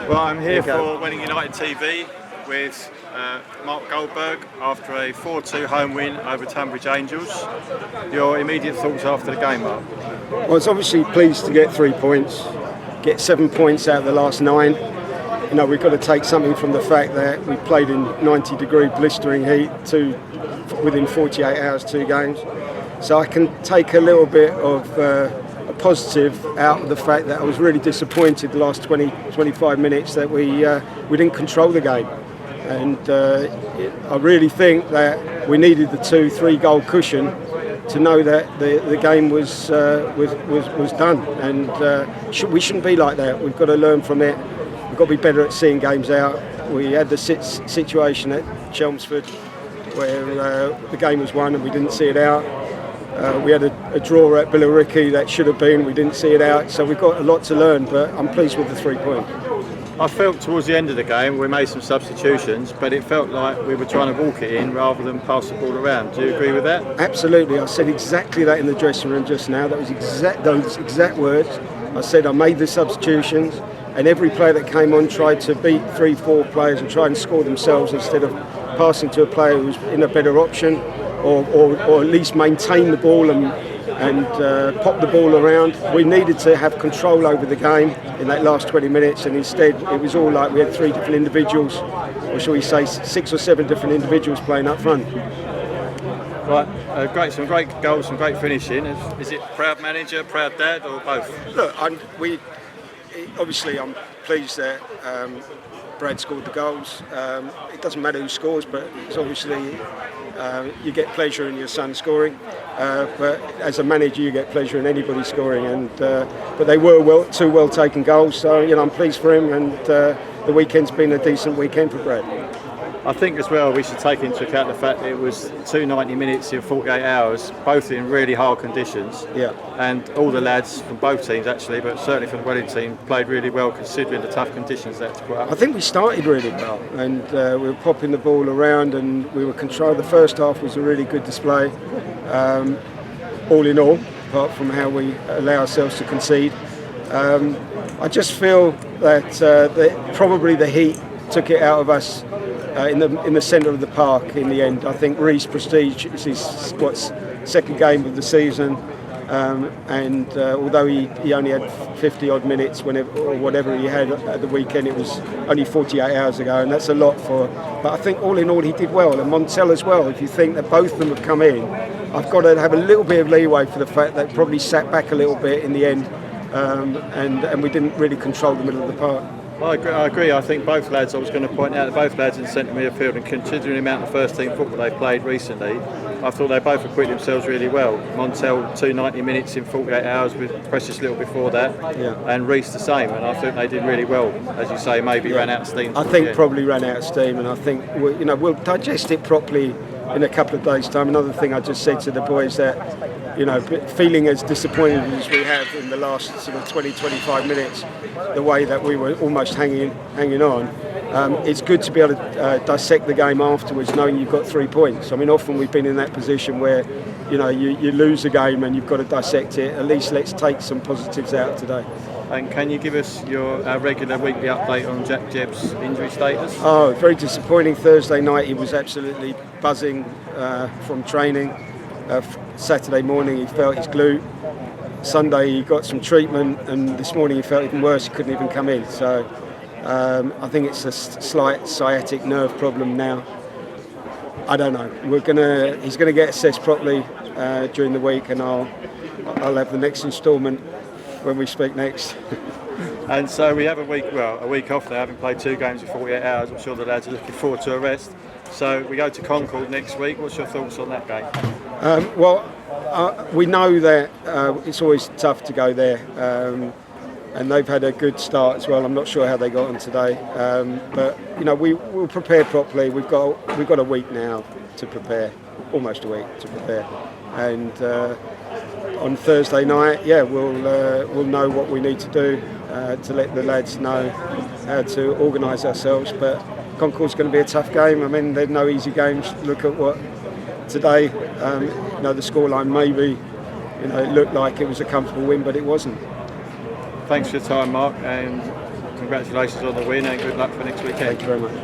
Well, I'm here for Winning United TV with Mark Goldberg after a 4-2 home win over Tonbridge Angels. Your immediate thoughts after the game, Mark? Well, I was obviously pleased to get 3 points, get 7 points out of the last 9. You know, we've got to take something from the fact that we played in 90-degree blistering heat within 48 hours, 2 games. So I can take a little bit of a positive out of the fact that I was really disappointed the last 20-25 minutes that we didn't control the game. And I really think that we needed the 2-3 goal cushion to know that the game was done. And we shouldn't be like that. We've got to learn from it. We've got to be better at seeing games out. We had the situation at Chelmsford where the game was won and we didn't see it out. We had a draw at Billericay that should have been, we didn't see it out. So we've got a lot to learn, but I'm pleased with the 3 points. I felt towards the end of the game we made some substitutions, but it felt like we were trying to walk it in rather than pass the ball around. Do you agree with that? Absolutely. I said exactly that in the dressing room just now. That was those exact words. I said I made the substitutions and every player that came on tried to beat 3-4 players and try and score themselves instead of passing to a player who was in a better option or at least maintain the ball and pop the ball around. We needed to have control over the game in that last 20 minutes, and instead it was all like we had 3 different individuals, or shall we say 6 or 7 different individuals playing up front. Right, some great goals, some great finishing. Is it proud manager, proud dad, or both? Look, obviously I'm pleased that Brad scored the goals. It doesn't matter who scores, but it's obviously you get pleasure in your son scoring. But as a manager, you get pleasure in anybody scoring. But they were 2 well taken goals, so I'm pleased for him. And the weekend's been a decent weekend for Brad. I think as well we should take into account the fact that it was 2 90 minutes in 48 hours, both in really hard conditions. Yeah. And all the lads from both teams actually, but certainly from the Welling team, played really well considering the tough conditions they had to put up. I think we started really well, and we were popping the ball around, and we were controlled. The first half was a really good display, all in all, apart from how we allow ourselves to concede. I just feel that probably the heat took it out of us. In the centre of the park in the end. I think Reece Prestige is his second game of the season, and although he only had 50 odd minutes or whatever he had at the weekend, it was only 48 hours ago, and that's a lot for. But I think all in all he did well, and Montel as well. If you think that both of them have come in, I've got to have a little bit of leeway for the fact that probably sat back a little bit in the end, and we didn't really control the middle of the park. I agree. I think both lads, I was going to point out that both lads in centre midfield, and considering the amount of first team football they've played recently, I thought they both acquitted themselves really well. Montel 2 90 minutes in 48 hours with Precious Little before that, and Reece the same, and I think they did really well. As you say, maybe ran out of steam. I think probably ran out of steam, and I think we'll digest it properly in a couple of days' time. Another thing I just said to the boys that, feeling as disappointed as we have in the last sort of 20-25 minutes, the way that we were almost hanging on, it's good to be able to dissect the game afterwards, knowing you've got 3 points. I mean, often we've been in that position where, you lose a game and you've got to dissect it. At least let's take some positives out today. And can you give us your regular weekly update on Jack Jebb's injury status? Oh, very disappointing. Thursday night he was absolutely buzzing from training. Saturday morning he felt his glute. Sunday he got some treatment, and this morning he felt even worse. He couldn't even come in. So I think it's a slight sciatic nerve problem now. I don't know. He's gonna get assessed properly during the week, and I'll have the next instalment when we speak next. And so we have a week off now, having played 2 games in 48 hours. I'm sure the lads are looking forward to a rest. So we go to Concord next week. What's your thoughts on that game? We know that it's always tough to go there, and they've had a good start as well. I'm not sure how they got on today, but we'll prepare properly. We've got a week now to prepare, almost a week to prepare, and on Thursday night, we'll know what we need to do to let the lads know how to organise ourselves. But Concord's going to be a tough game. I mean, there's no easy games. Look at what today, the scoreline maybe, it looked like it was a comfortable win, but it wasn't. Thanks for your time, Mark, and congratulations on the win and good luck for next weekend. Thank you very much.